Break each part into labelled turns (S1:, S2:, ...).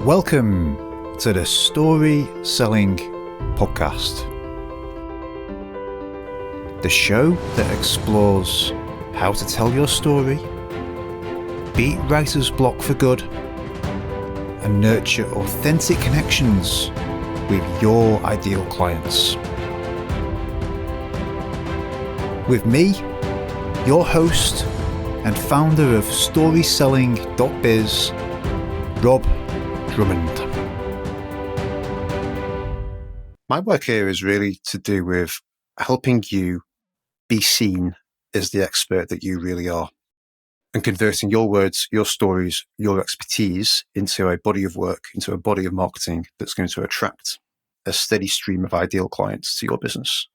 S1: Welcome to the Story Selling Podcast, the show that explores how to tell your story, beat writer's block for good, and nurture authentic connections with your ideal clients. With me, your host and founder of storyselling.biz, Rob Drummond. My work here is really to do with helping you be seen as the expert that you really are, and converting your words, your stories, your expertise into a body of work, into a body of marketing that's going to attract a steady stream of ideal clients to your business.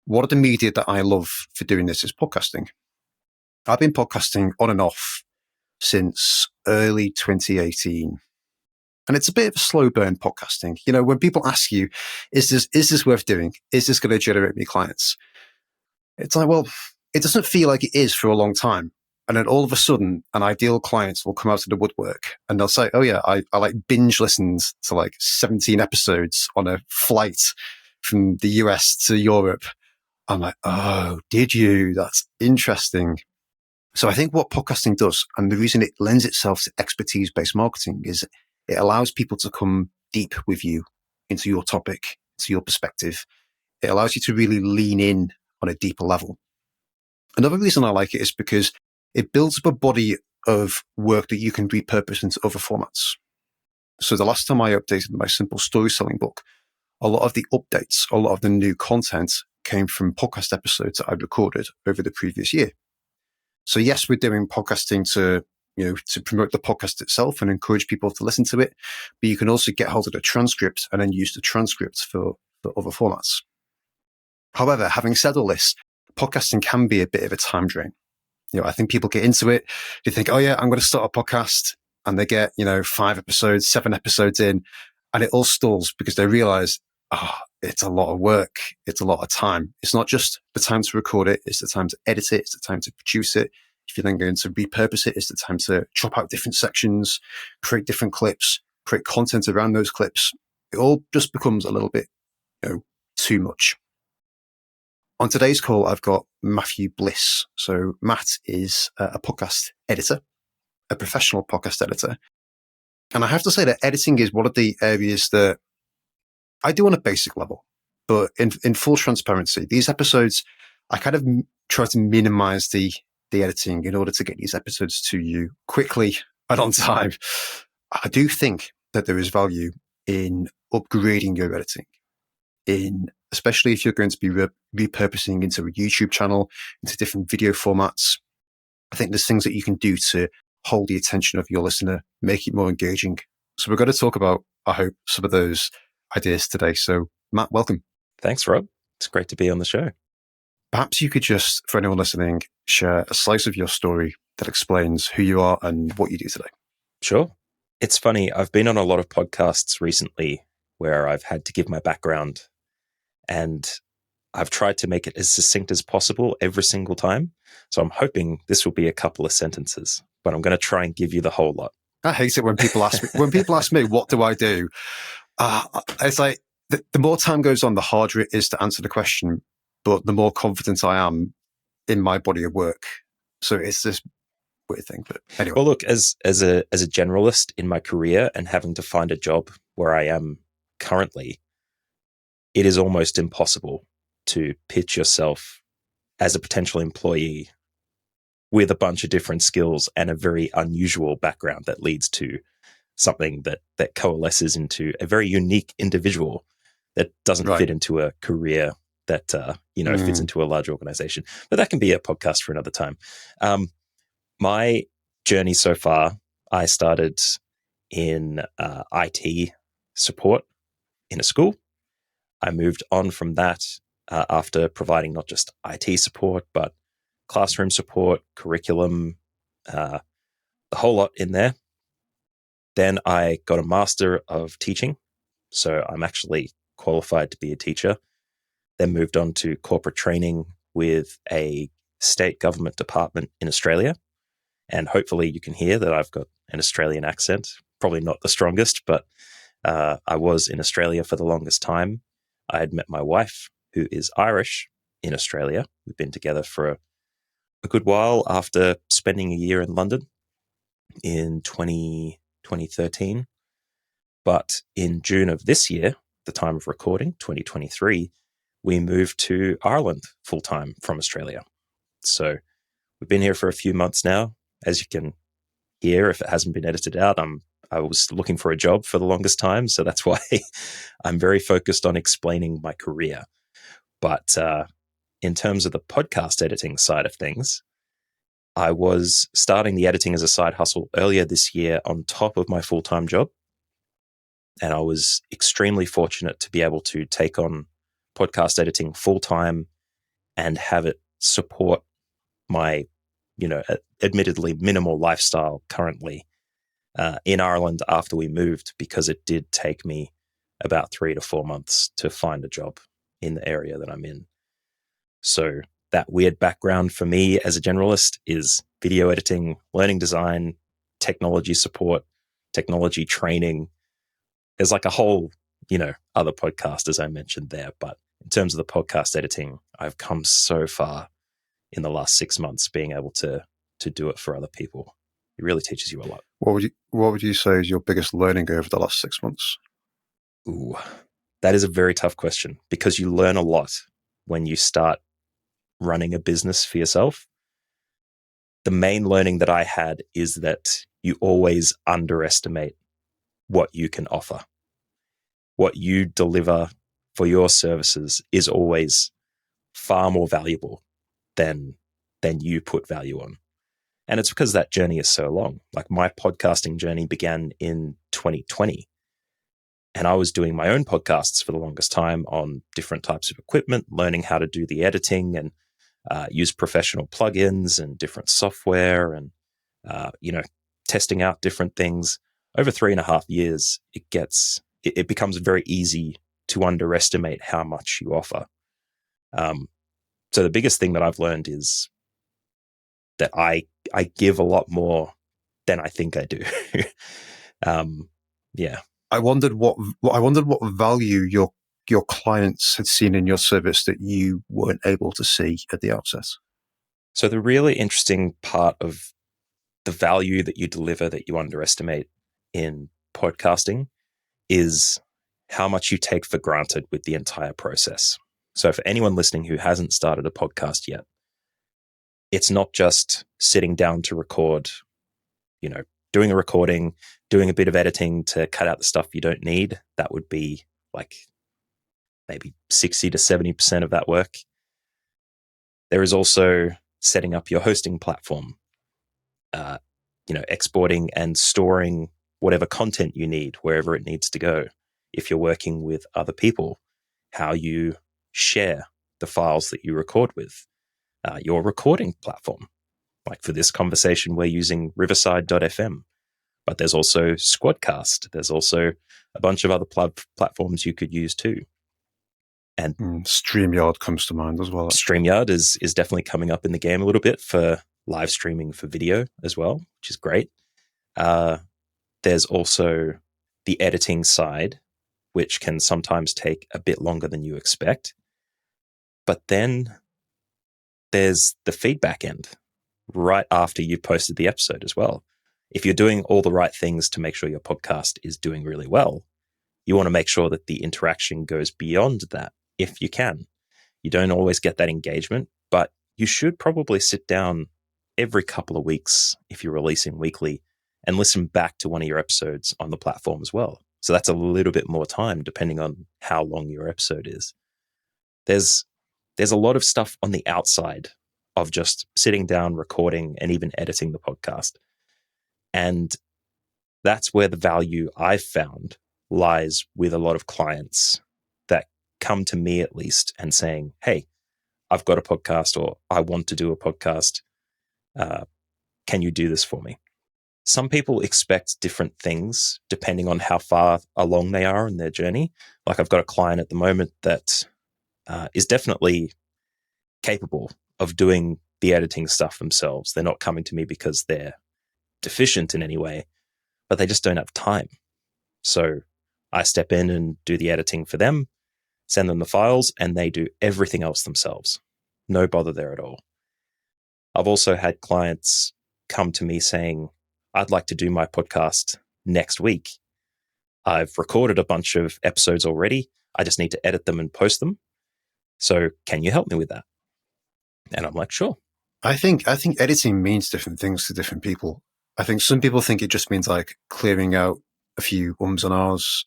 S1: One of the media that I love for doing this is podcasting. I've been podcasting on and off since early 2018. And it's a bit of a slow burn podcasting. You know, when people ask you, is this worth doing? Is this going to generate me clients? It's like, well, it doesn't feel like it is for a long time. And then all of a sudden, an ideal client will come out of the woodwork and they'll say, oh yeah, I like binge listened to like 17 episodes on a flight from the US to Europe. I'm like, oh, did you? That's interesting. So I think what podcasting does, and the reason it lends itself to expertise-based marketing, is it allows people to come deep with you into your topic, to your perspective. It allows you to really lean in on a deeper level. Another reason I like it is because it builds up a body of work that you can repurpose into other formats. So the last time I updated my simple story selling book, a lot of the updates, a lot of the new content came from podcast episodes that I'd recorded over the previous year. So yes, we're doing podcasting to promote the podcast itself and encourage people to listen to it. But you can also get hold of the transcript and then use the transcript for other formats. However, having said all this, podcasting can be a bit of a time drain. You know, I think people get into it. They think, oh yeah, I'm going to start a podcast, and they get, 5 episodes, 7 episodes in, and it all stalls because they realize, it's a lot of work. It's a lot of time. It's not just the time to record it. It's the time to edit it. It's the time to produce it. If you're then going to repurpose it, it's the time to chop out different sections, create different clips, create content around those clips. It all just becomes a little bit, too much. On today's call, I've got Matthew Bliss. So Matt is a podcast editor, a professional podcast editor. And I have to say that editing is one of the areas that I do on a basic level. But in full transparency, these episodes, I kind of try to minimize the editing in order to get these episodes to you quickly and on time. I do think that there is value in upgrading your editing, especially if you're going to be repurposing into a YouTube channel, into different video formats. I think there's things that you can do to hold the attention of your listener, make it more engaging. So we're going to talk about, I hope, some of those ideas today. So Matt, welcome.
S2: Thanks, Rob. It's great to be on the show.
S1: Perhaps you could just, for anyone listening, share a slice of your story that explains who you are and what you do today.
S2: Sure. It's funny. I've been on a lot of podcasts recently where I've had to give my background, and I've tried to make it as succinct as possible every single time. So I'm hoping this will be a couple of sentences, but I'm going to try and give you the whole lot.
S1: I hate it when people ask me, what do I do? It's like the more time goes on, the harder it is to answer the question, but the more confident I am in my body of work. So it's this weird thing. But anyway.
S2: Well, look, as a generalist in my career and having to find a job where I am currently, it is almost impossible to pitch yourself as a potential employee with a bunch of different skills and a very unusual background that leads to something that coalesces into a very unique individual that doesn't fit into a career that fits into a large organization. But that can be a podcast for another time. My journey so far, I started in IT support in a school. I moved on from that after providing not just IT support, but classroom support, curriculum, the whole lot in there. Then I got a Master of Teaching. So I'm actually qualified to be a teacher. Then moved on to corporate training with a state government department in Australia. And hopefully you can hear that I've got an Australian accent probably not the strongest, but I was in Australia for the longest time. I had met my wife, who is Irish, in Australia. We've been together for a good while after spending a year in London in 2013. But in June of this year, the time of recording, 2023, we moved to Ireland full time from Australia. So we've been here for a few months now. As you can hear, if it hasn't been edited out, I was looking for a job for the longest time. So that's why I'm very focused on explaining my career. But in terms of the podcast editing side of things, I was starting the editing as a side hustle earlier this year on top of my full-time job. And I was extremely fortunate to be able to take on podcast editing full-time and have it support my, admittedly minimal lifestyle currently in Ireland after we moved, because it did take me about 3 to 4 months to find a job in the area that I'm in. So that weird background for me as a generalist is video editing, learning design, technology support, technology training. There's like a whole, other podcast, as I mentioned there. But in terms of the podcast editing, I've come so far in the last 6 months being able to do it for other people. It really teaches you a lot.
S1: What would you say is your biggest learning over the last 6 months?
S2: Ooh, that is a very tough question, because you learn a lot when you start running a business for yourself. The main learning that I had is that you always underestimate what you can offer. What you deliver for your services is always far more valuable than you put value on. And it's because that journey is so long. Like, my podcasting journey began in 2020. And I was doing my own podcasts for the longest time on different types of equipment, learning how to do the editing and use professional plugins and different software and, testing out different things. Over 3.5 years, it becomes very easy to underestimate how much you offer. So the biggest thing that I've learned is that I give a lot more than I think I do. Yeah.
S1: I wondered what value your clients had seen in your service that you weren't able to see at the outset.
S2: So the really interesting part of the value that you deliver that you underestimate in podcasting is how much you take for granted with the entire process. So for anyone listening who hasn't started a podcast yet, it's not just sitting down to record, doing a recording, doing a bit of editing to cut out the stuff you don't need. That would be like maybe 60 to 70% of that work. There is also setting up your hosting platform, exporting and storing whatever content you need wherever it needs to go. If you're working with other people, how you share the files that you record with, your recording platform. Like for this conversation, we're using riverside.fm, but there's also Squadcast. There's also a bunch of other platforms you could use too. And
S1: StreamYard comes to mind as well.
S2: StreamYard is definitely coming up in the game a little bit for live streaming for video as well, which is great. There's also the editing side, which can sometimes take a bit longer than you expect. But then there's the feedback end right after you've posted the episode as well. If you're doing all the right things to make sure your podcast is doing really well, you want to make sure that the interaction goes beyond that if you can. You don't always get that engagement, but you should probably sit down every couple of weeks if you're releasing weekly and listen back to one of your episodes on the platform as well. So that's a little bit more time depending on how long your episode is. There's a lot of stuff on the outside of just sitting down, recording, and even editing the podcast. And that's where the value I've found lies with a lot of clients that come to me at least and saying, hey, I've got a podcast, or I want to do a podcast. Can you do this for me? Some people expect different things depending on how far along they are in their journey. Like I've got a client at the moment that is definitely capable of doing the editing stuff themselves. They're not coming to me because they're deficient in any way, but they just don't have time. So I step in and do the editing for them, send them the files, and they do everything else themselves. No bother there at all. I've also had clients come to me saying, I'd like to do my podcast next week. I've recorded a bunch of episodes already. I just need to edit them and post them. So can you help me with that? And I'm like, sure.
S1: I think editing means different things to different people. I think some people think it just means like clearing out a few ums and ahs.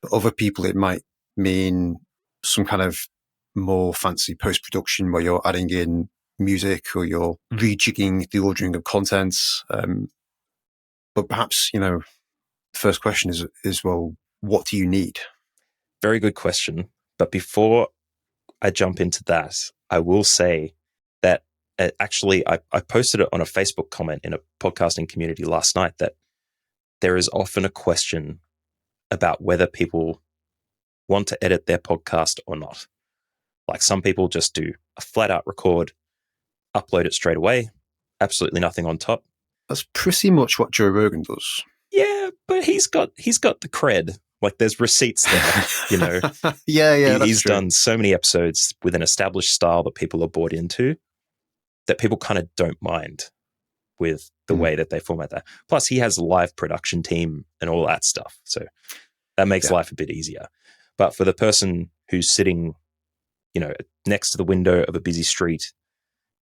S1: But other people, it might mean some kind of more fancy post-production where you're adding in music or you're rejigging the ordering of content. But perhaps, the first question is, well, what do you need?
S2: Very good question. But before I jump into that, I will say that actually I posted it on a Facebook comment in a podcasting community last night that there is often a question about whether people want to edit their podcast or not. Like some people just do a flat out record, upload it straight away, absolutely nothing on top.
S1: That's pretty much what Joe Rogan does.
S2: Yeah, but he's got the cred. Like there's receipts there,
S1: Yeah, that's
S2: he's
S1: true.
S2: done so many episodes with an established style that people are bought into that people kind of don't mind with the way that they format that. Plus, he has a live production team and all that stuff. So that makes life a bit easier. But for the person who's sitting, next to the window of a busy street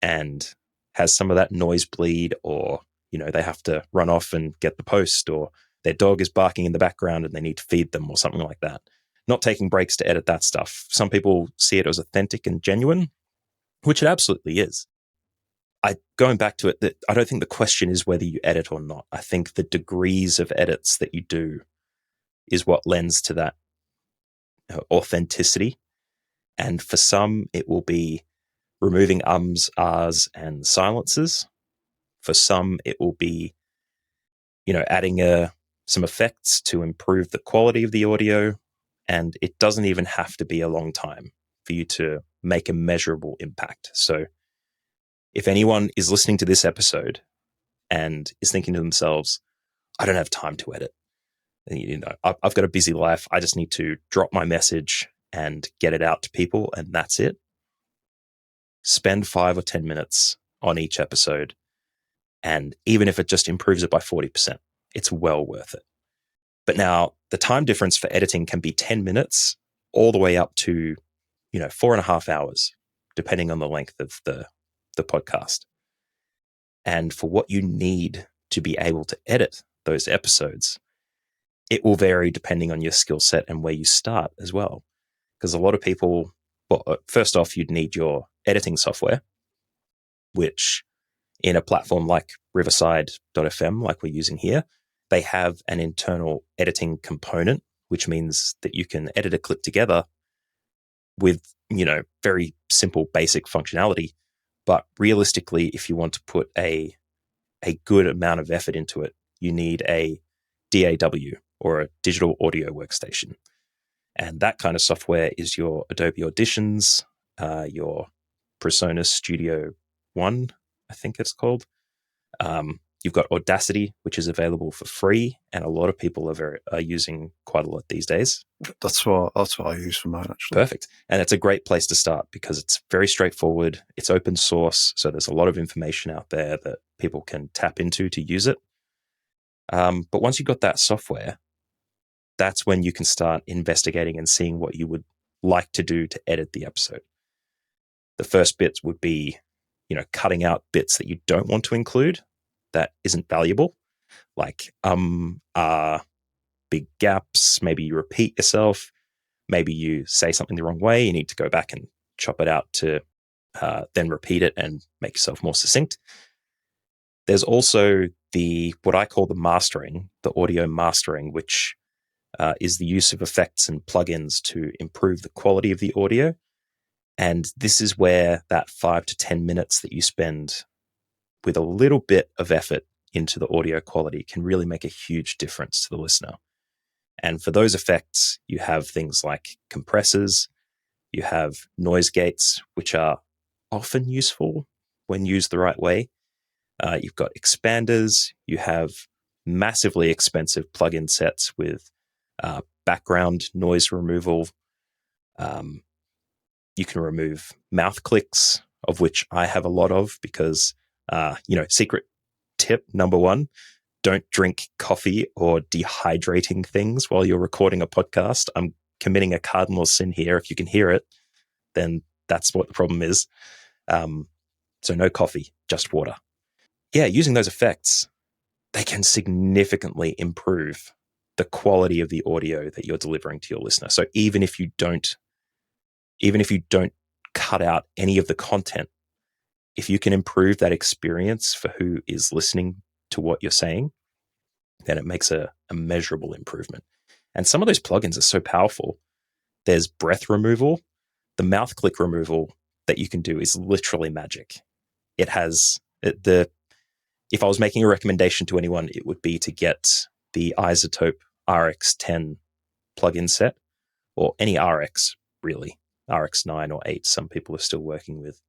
S2: and has some of that noise bleed, or, they have to run off and get the post, or their dog is barking in the background and they need to feed them or something like that. Not taking breaks to edit that stuff. Some people see it as authentic and genuine, which it absolutely is. Going back to it, that I don't think the question is whether you edit or not. I think the degrees of edits that you do is what lends to that authenticity. And for some, it will be removing ums, ahs, and silences. For some, it will be, adding some effects to improve the quality of the audio. And it doesn't even have to be a long time for you to make a measurable impact. So if anyone is listening to this episode and is thinking to themselves, I don't have time to edit. I've got a busy life. I just need to drop my message and get it out to people, and that's it. Spend 5 or 10 minutes on each episode. And even if it just improves it by 40%, it's well worth it. But now the time difference for editing can be 10 minutes all the way up to, 4.5 hours, depending on the length of the podcast. And for what you need to be able to edit those episodes, it will vary depending on your skill set and where you start as well. Because a lot of people, first off, you'd need your editing software, which in a platform like Riverside.fm, like we're using here, they have an internal editing component, which means that you can edit a clip together with, very simple, basic functionality. But realistically, if you want to put a good amount of effort into it, you need a DAW, or a digital audio workstation. And that kind of software is your Adobe Auditions, your PreSonus Studio One, I think it's called. You've got Audacity, which is available for free, and a lot of people are using quite a lot these days.
S1: That's what I use for mine, actually.
S2: Perfect. And it's a great place to start because it's very straightforward. It's open source, so there's a lot of information out there that people can tap into to use it. But once you've got that software, that's when you can start investigating and seeing what you would like to do to edit the episode. The first bits would be, cutting out bits that you don't want to include that isn't valuable, like big gaps. Maybe you repeat yourself. Maybe you say something the wrong way. You need to go back and chop it out to then repeat it and make yourself more succinct. There's also what I call the mastering, the audio mastering, which is the use of effects and plugins to improve the quality of the audio. And this is where that 5 to 10 minutes that you spend with a little bit of effort into the audio quality can really make a huge difference to the listener. And for those effects, you have things like compressors, you have noise gates, which are often useful when used the right way. You've got expanders, you have massively expensive plugin sets with background noise removal. You can remove mouth clicks, of which I have a lot of because, secret tip number one, don't drink coffee or dehydrating things while you're recording a podcast. I'm committing a cardinal sin here. If you can hear it, then that's what the problem is. So no coffee, just water. Yeah, using those effects, they can significantly improve the quality of the audio that you're delivering to your listener. So even if you don't cut out any of the content, if you can improve that experience for who is listening to what you're saying, then it makes a measurable improvement. And some of those plugins are so powerful. There's breath removal. The mouth click removal that you can do is literally magic. It has if I was making a recommendation to anyone, it would be to get the iZotope RX10 plugin set, or any RX, really. RX9 or 8, some people are still working with.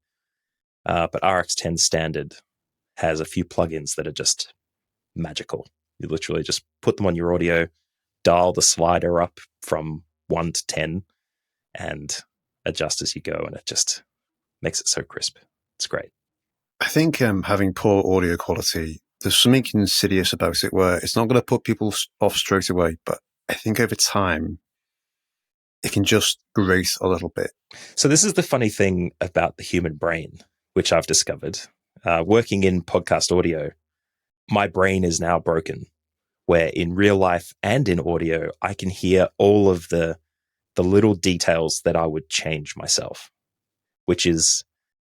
S2: But RX10 standard has a few plugins that are just magical. You literally just put them on your audio, dial the slider up from 1 to 10, and adjust as you go, and it just makes it so crisp. It's great.
S1: I think having poor audio quality, there's something insidious about it where it's not going to put people off straight away, but I think over time, it can just grate a little bit.
S2: So this is the funny thing about the human brain, which I've discovered. Working in podcast audio, my brain is now broken, where in real life and in audio, I can hear all of the little details that I would change myself, which is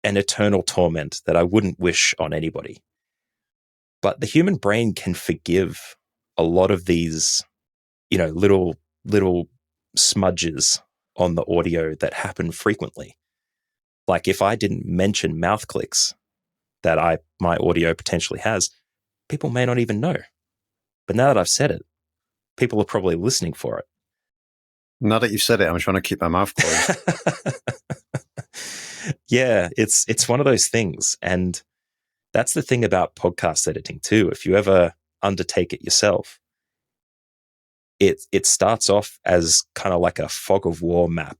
S2: an eternal torment that I wouldn't wish on anybody. But the human brain can forgive a lot of these, little smudges on the audio that happen frequently. Like if I didn't mention mouth clicks that my audio potentially has, people may not even know. But now that I've said it, people are probably listening for it.
S1: Now that you've said it, I'm trying to keep my mouth closed.
S2: Yeah, it's one of those things. And that's the thing about podcast editing too. If you ever undertake it yourself, it starts off as kind of like a fog of war map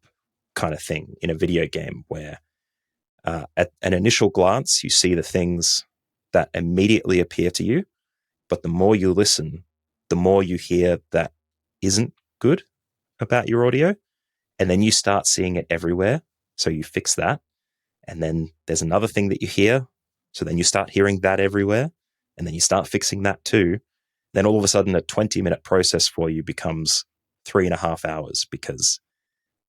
S2: kind of thing in a video game where at an initial glance, you see the things that immediately appear to you. But the more you listen, the more you hear that isn't good about your audio. And then you start seeing it everywhere. So you fix that. And then there's another thing that you hear. So then you start hearing that everywhere. And then you start fixing that too. Then all of a sudden, a 20-minute process for you becomes 3.5 hours because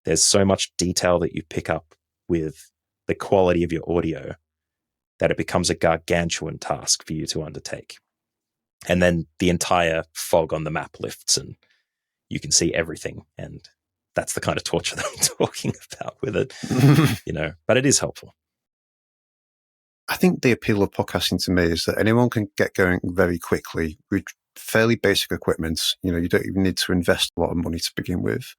S2: there's so much detail that you pick up with the quality of your audio that it becomes a gargantuan task for you to undertake. And then the entire fog on the map lifts and you can see everything. And that's the kind of torture that I'm talking about with it, but it is helpful.
S1: I think the appeal of podcasting to me is that anyone can get going very quickly with fairly basic equipment. You don't even need to invest a lot of money to begin with.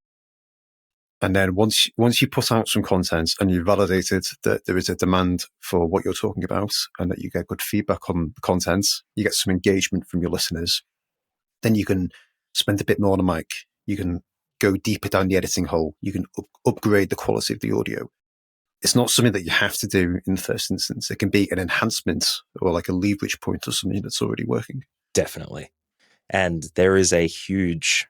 S1: And then once you put out some content and you've validated that there is a demand for what you're talking about and that you get good feedback on the content, you get some engagement from your listeners, then you can spend a bit more on the mic. You can go deeper down the editing hole. You can upgrade the quality of the audio. It's not something that you have to do in the first instance. It can be an enhancement or like a leverage point or something that's already working.
S2: Definitely. And there is a huge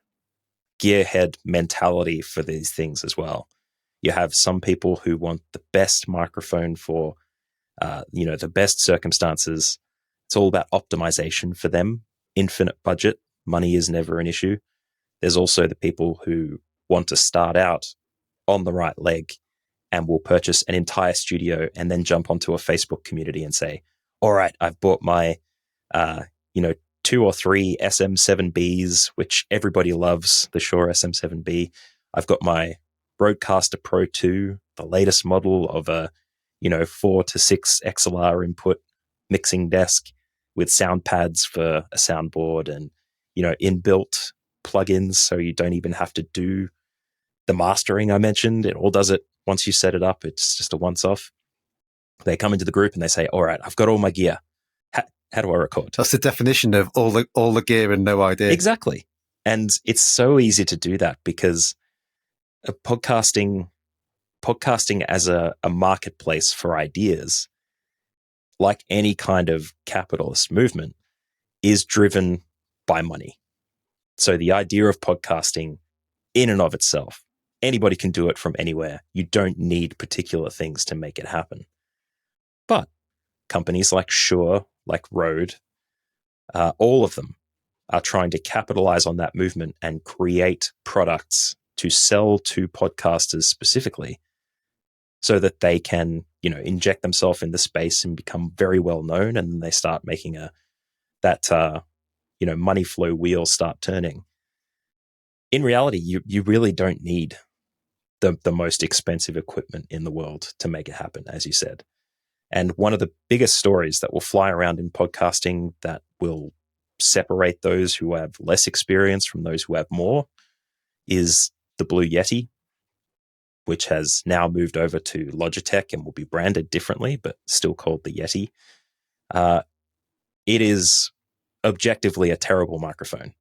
S2: gearhead mentality for these things as well. You have some people who want the best microphone for, the best circumstances. It's all about optimization for them. Infinite budget. Money is never an issue. There's also the people who want to start out on the right leg and will purchase an entire studio and then jump onto a Facebook community and say, all right, I've bought my, 2 or 3 SM7Bs, which everybody loves, the Shure SM7B. I've got my Rodecaster Pro 2, the latest model of a, 4 to 6 XLR input mixing desk with sound pads for a soundboard and, inbuilt plugins. So you don't even have to do the mastering I mentioned. It all does it once you set it up. It's just a once off. They come into the group and they say, all right, I've got all my gear. How do I record?
S1: That's the definition of all the gear and no idea.
S2: Exactly. And it's so easy to do that because podcasting as a marketplace for ideas, like any kind of capitalist movement, is driven by money. So the idea of podcasting in and of itself, anybody can do it from anywhere. You don't need particular things to make it happen. But companies like Shure, like Rode, all of them are trying to capitalize on that movement and create products to sell to podcasters specifically so that they can, inject themselves in the space and become very well known. And then they start making that money flow wheel start turning. In reality, you really don't need the most expensive equipment in the world to make it happen, as you said. And one of the biggest stories that will fly around in podcasting that will separate those who have less experience from those who have more is the Blue Yeti, which has now moved over to Logitech and will be branded differently, but still called the Yeti. It is objectively a terrible microphone.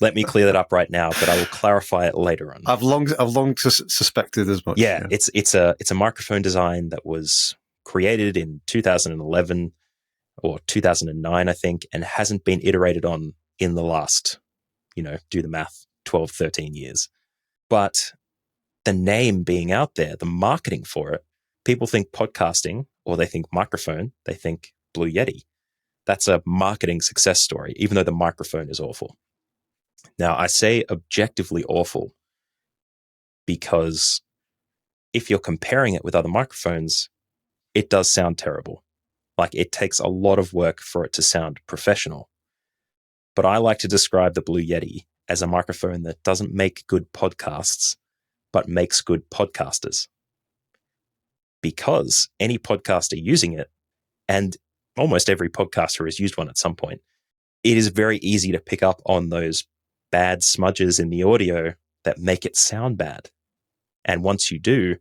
S2: Let me clear that up right now, but I will clarify it later on.
S1: I've long suspected as much.
S2: Yeah. It's a microphone design that was created in 2011 or 2009, I think, and hasn't been iterated on in the last, do the math, 12, 13 years. But the name being out there, the marketing for it, people think podcasting or they think microphone, they think Blue Yeti. That's a marketing success story, even though the microphone is awful. Now, I say objectively awful because if you're comparing it with other microphones, it does sound terrible. Like, it takes a lot of work for it to sound professional. But I like to describe the Blue Yeti as a microphone that doesn't make good podcasts, but makes good podcasters. Because any podcaster using it, and almost every podcaster has used one at some point, it is very easy to pick up on those bad smudges in the audio that make it sound bad. And once you do,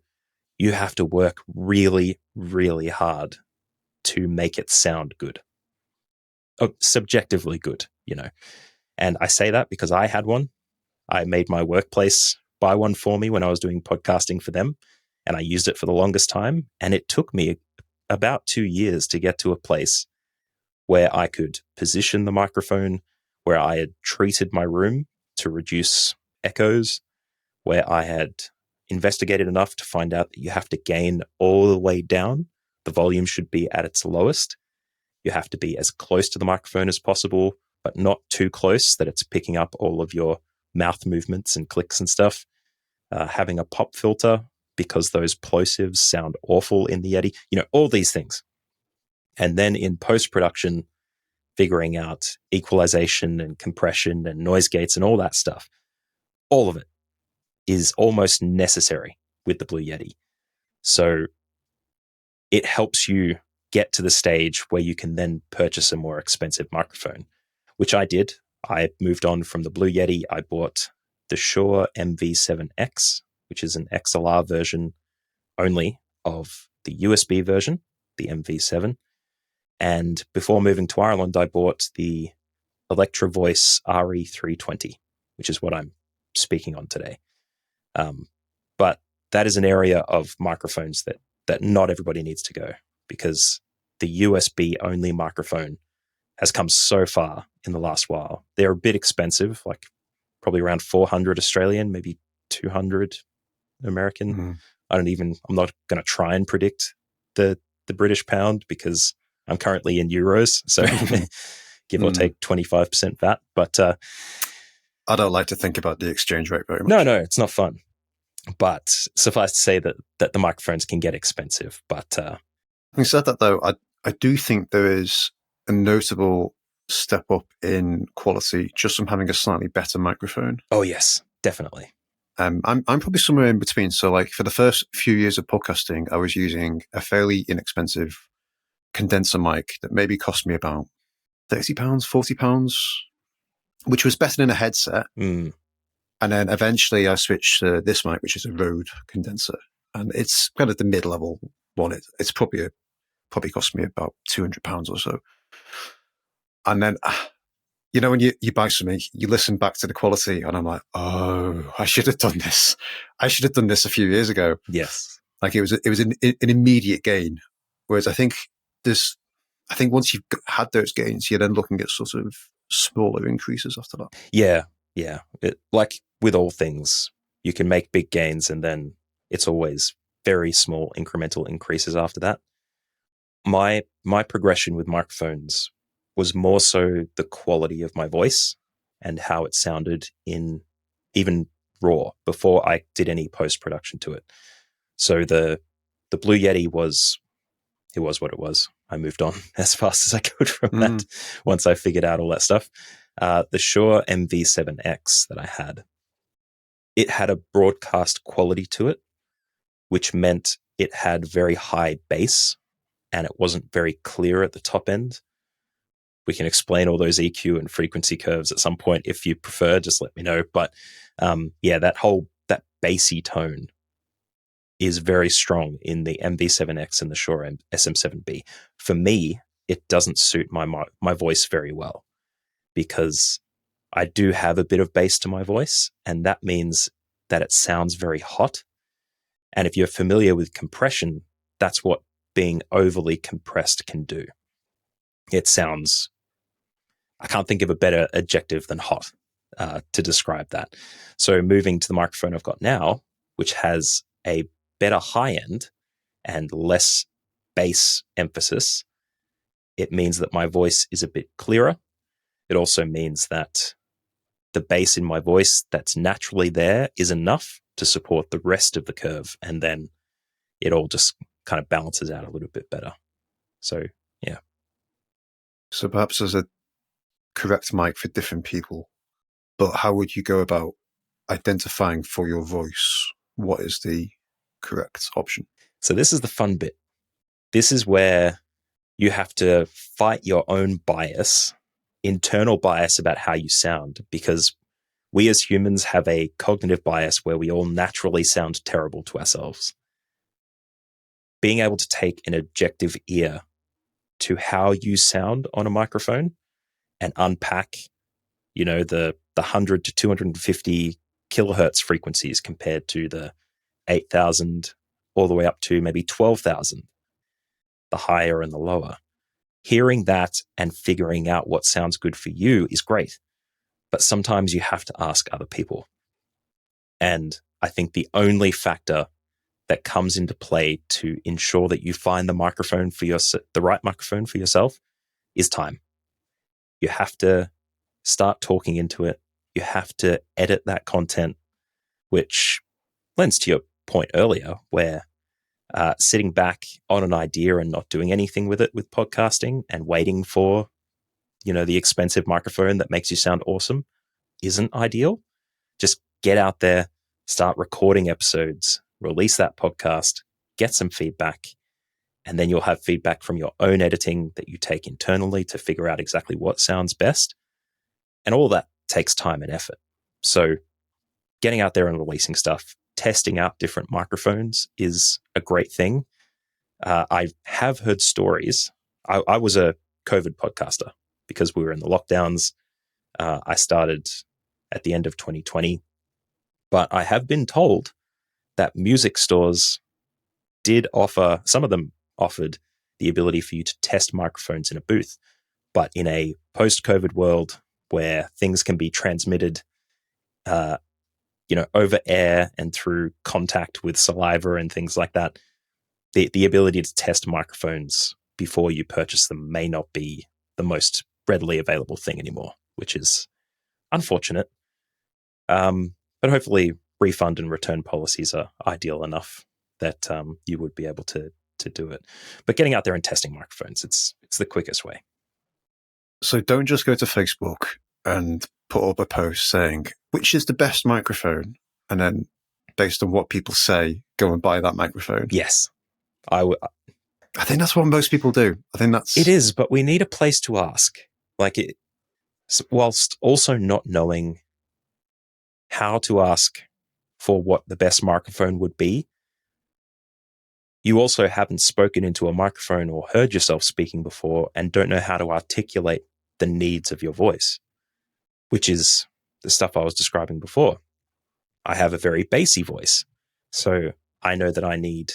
S2: you have to work really, really hard to make it sound good. Subjectively good, And I say that because I had one. I made my workplace buy one for me when I was doing podcasting for them, and I used it for the longest time. And it took me about 2 years to get to a place where I could position the microphone, where I had treated my room to reduce echoes, where I had investigated enough to find out that you have to gain all the way down. The volume should be at its lowest. You have to be as close to the microphone as possible, but not too close that it's picking up all of your mouth movements and clicks and stuff. Having a pop filter because those plosives sound awful in the Yeti, all these things. And then in post-production, figuring out equalization and compression and noise gates and all that stuff. All of it is almost necessary with the Blue Yeti. So it helps you get to the stage where you can then purchase a more expensive microphone, which I did. I moved on from the Blue Yeti. I bought the Shure MV7X, which is an XLR version only of the USB version, the MV7. And before moving to Ireland, I bought the Electro Voice RE320, which is what I'm speaking on today. But that is an area of microphones that not everybody needs to go, because the USB only microphone has come so far in the last while. They're a bit expensive, like probably around 400 Australian, maybe 200 American.
S1: Mm.
S2: I'm not going to try and predict the British pound because I'm currently in euros. So give or take 25% VAT. But
S1: I don't like to think about the exchange rate very much.
S2: No, it's not fun. But suffice to say that the microphones can get expensive. But
S1: having said that, though, I do think there is a notable step up in quality just from having a slightly better microphone.
S2: Oh, yes, definitely.
S1: I'm probably somewhere in between. So, like, for the first few years of podcasting, I was using a fairly inexpensive condenser mic that maybe cost me about £30, £40, which was better than a headset.
S2: Mm.
S1: And then eventually I switched to this mic, which is a Rode condenser. And it's kind of the mid-level one. It's probably probably cost me about £200 or so. And then, you know, when you buy something, you listen back to the quality, and I'm like, oh, I should have done this. I should have done this a few years ago.
S2: Yes.
S1: Like it was an immediate gain. Whereas I think once you've had those gains, you're then looking at sort of smaller increases after that.
S2: Yeah. Yeah. Like with all things, you can make big gains and then it's always very small incremental increases after that. My progression with microphones was more so the quality of my voice and how it sounded in even raw before I did any post-production to it. So the Blue Yeti was what it was. I moved on as fast as I could from that once I figured out all that stuff. The Shure MV7X that I had, it had a broadcast quality to it, which meant it had very high bass and it wasn't very clear at the top end. We can explain all those EQ and frequency curves at some point if you prefer. Just let me know. But that bassy tone is very strong in the MV7X and the Shure SM7B. For me, it doesn't suit my voice very well because I do have a bit of bass to my voice, and that means that it sounds very hot. And if you're familiar with compression, that's what being overly compressed can do. It sounds, I can't think of a better adjective than hot to describe that. So moving to the microphone I've got now, which has a better high end and less bass emphasis, it means that my voice is a bit clearer. It also means that the bass in my voice that's naturally there is enough to support the rest of the curve, and then it all just kind of balances out a little bit better. So, yeah.
S1: So perhaps there's a correct mic for different people, but how would you go about identifying for your voice what is the correct option?
S2: So this is the fun bit. This is where you have to fight your own bias, internal bias about how you sound, because we as humans have a cognitive bias where we all naturally sound terrible to ourselves. Being able to take an objective ear to how you sound on a microphone and unpack, the 100 to 250 kilohertz frequencies compared to the 8,000 all the way up to maybe 12,000, the higher and the lower. Hearing that and figuring out what sounds good for you is great. But sometimes you have to ask other people. And I think the only factor that comes into play to ensure that you find the right microphone for yourself is time. You have to start talking into it. You have to edit that content, which lends to your point earlier, where sitting back on an idea and not doing anything with it with podcasting and waiting for, the expensive microphone that makes you sound awesome isn't ideal. Just get out there, start recording episodes, release that podcast, get some feedback, and then you'll have feedback from your own editing that you take internally to figure out exactly what sounds best. And all that takes time and effort. So getting out there and releasing stuff, testing out different microphones is a great thing. I have heard stories. I was a COVID podcaster because we were in the lockdowns. I started at the end of 2020, but I have been told that music stores did offer, some of them offered the ability for you to test microphones in a booth, but in a post-COVID world where things can be transmitted, over air and through contact with saliva and things like that, the ability to test microphones before you purchase them may not be the most readily available thing anymore, which is unfortunate. But hopefully refund and return policies are ideal enough that you would be able to do it. But getting out there and testing microphones, it's the quickest way.
S1: So don't just go to Facebook and put up a post saying, which is the best microphone? And then based on what people say, go and buy that microphone.
S2: Yes.
S1: I think that's what most people do. I think
S2: it is, but we need a place to ask. Whilst also not knowing how to ask for what the best microphone would be, You also haven't spoken into a microphone or heard yourself speaking before and don't know how to articulate the needs of your voice, which is the stuff I was describing before. I have a very bassy voice, so I know that I need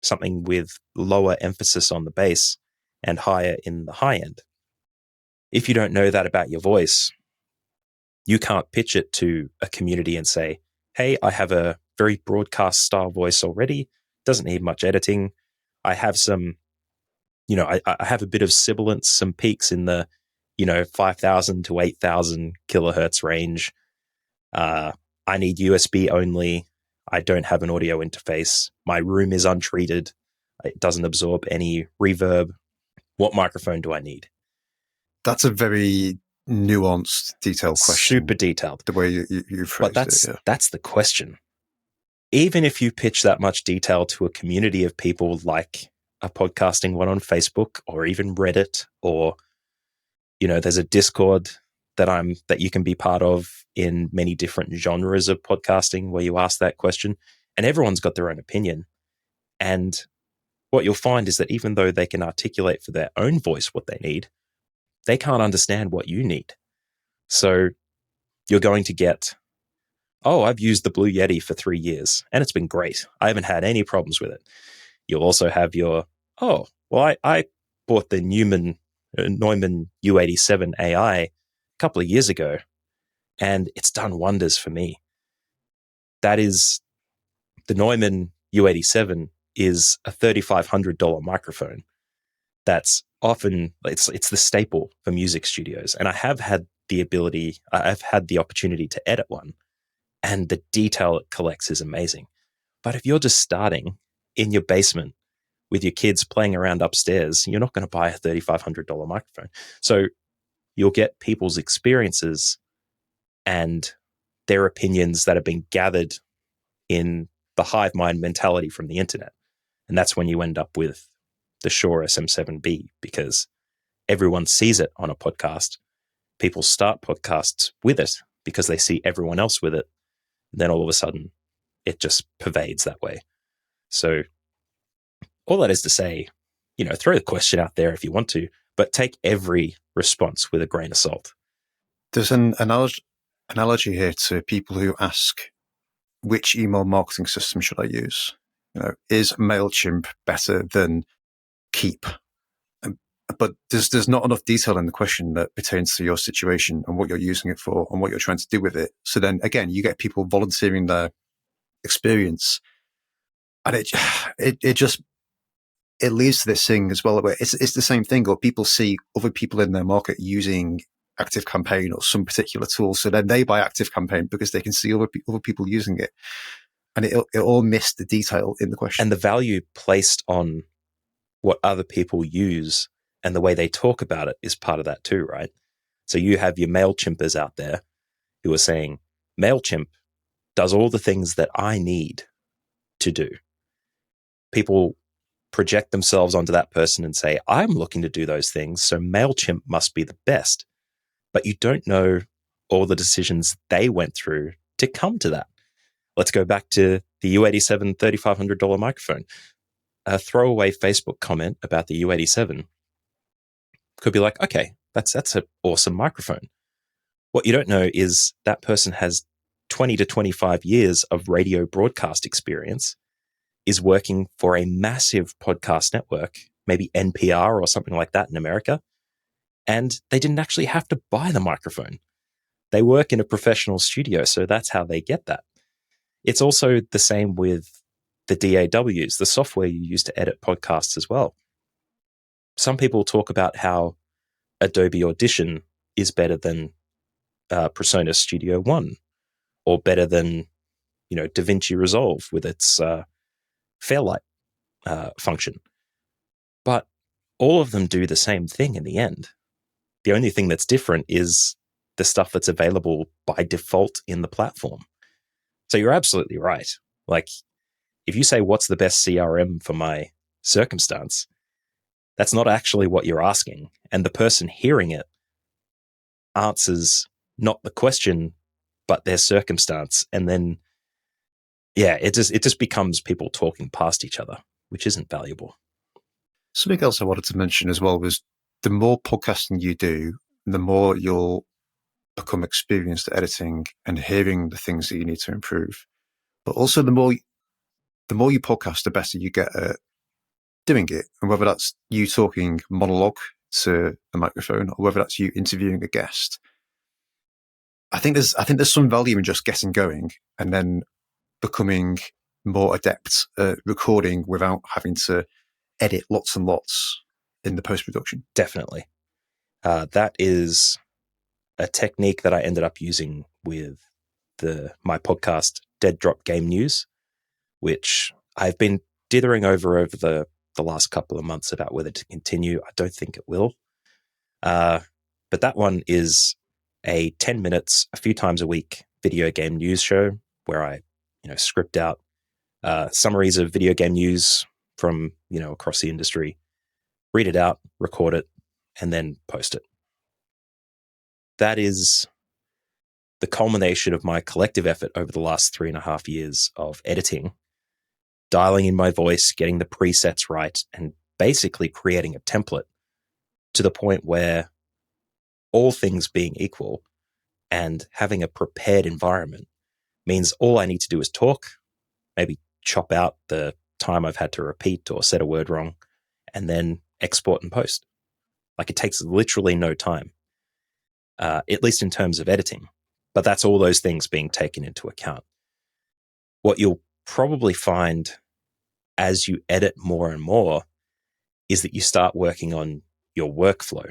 S2: something with lower emphasis on the bass and higher in the high end. If you don't know that about your voice, you can't pitch it to a community and say, hey, I have a very broadcast style voice already, doesn't need much editing. I have some, I have a bit of sibilance, some peaks in the, 5,000 to 8,000 kilohertz range. I need USB only. I don't have an audio interface. My room is untreated. It doesn't absorb any reverb. What microphone do I need?
S1: That's a very nuanced, detailed question.
S2: Super detailed.
S1: The way you phrased it. Yeah.
S2: That's the question. Even if you pitch that much detail to a community of people like a podcasting one on Facebook or even Reddit, or, there's a Discord that you can be part of in many different genres of podcasting where you ask that question, and everyone's got their own opinion. And what you'll find is that even though they can articulate for their own voice what they need, they can't understand what you need. So you're going to get, oh, I've used the Blue Yeti for 3 years and it's been great. I haven't had any problems with it. You'll also have your, oh, well, I bought the Neumann U87 AI a couple of years ago and it's done wonders for me. That is, the Neumann U87 is a $3,500 microphone. That's often, it's the staple for music studios. And I've had the opportunity to edit one, and the detail it collects is amazing. But if you're just starting in your basement with your kids playing around upstairs, you're not going to buy a $3,500 microphone. So you'll get people's experiences and their opinions that have been gathered in the hive mind mentality from the internet. And that's when you end up with the Shure SM7B, because everyone sees it on a podcast. People start podcasts with it because they see everyone else with it. And then all of a sudden, it just pervades that way. So all that is to say, throw the question out there if you want to, but take every response with a grain of salt.
S1: There's an analogy here to people who ask, which email marketing system should I use? Is MailChimp better than Keep? But there's not enough detail in the question that pertains to your situation and what you're using it for and what you're trying to do with it. So then again, you get people volunteering their experience, and it leads to this thing as well, where it's the same thing, or people see other people in their market using ActiveCampaign or some particular tool, so then they buy ActiveCampaign because they can see other people using it, and it all missed the detail in the question.
S2: And the value placed on what other people use and the way they talk about it is part of that too, right? So you have your MailChimpers out there who are saying, MailChimp does all the things that I need to do. People project themselves onto that person and say, I'm looking to do those things, so MailChimp must be the best. But you don't know all the decisions they went through to come to that. Let's go back to the U87 $3,500 microphone. A throwaway Facebook comment about the U87 could be like, okay, that's an awesome microphone. What you don't know is that person has 20 to 25 years of radio broadcast experience, is working for a massive podcast network, maybe NPR or something like that in America, and they didn't actually have to buy the microphone. They work in a professional studio, so that's how they get that. It's also the same with the DAWs, the software you use to edit podcasts as well. Some people talk about how Adobe Audition is better than Persona Studio One, or better than DaVinci Resolve with its Fairlight function. But all of them do the same thing in the end. The only thing that's different is the stuff that's available by default in the platform. So you're absolutely right. Like, if you say, what's the best CRM for my circumstance, that's not actually what you're asking. And the person hearing it answers not the question, but their circumstance. And then, it just becomes people talking past each other. which isn't valuable.
S1: Something else I wanted to mention as well was the more podcasting you do, the more you'll become experienced at editing and hearing the things that you need to improve. But also the more you podcast, the better you get at doing it. And whether that's you talking monologue to a microphone or whether that's you interviewing a guest, I think there's some value in just getting going and then becoming more adept at recording without having to edit lots and lots in the post-production.
S2: Definitely. That is a technique that I ended up using with my podcast, Dead Drop Game News, which I've been dithering over the last couple of months about whether to continue. I don't think it will. But that one is a 10 minutes, a few times a week video game news show where I, script out summaries of video game news from, across the industry, read it out, record it, and then post it. That is the culmination of my collective effort over the last 3.5 years of editing, dialing in my voice, getting the presets right, and basically creating a template to the point where, all things being equal and having a prepared environment, means all I need to do is talk, maybe chop out the time I've had to repeat or said a word wrong, and then export and post. Like, it takes literally no time, at least in terms of editing. But that's all those things being taken into account. What you'll probably find as you edit more and more is that you start working on your workflow,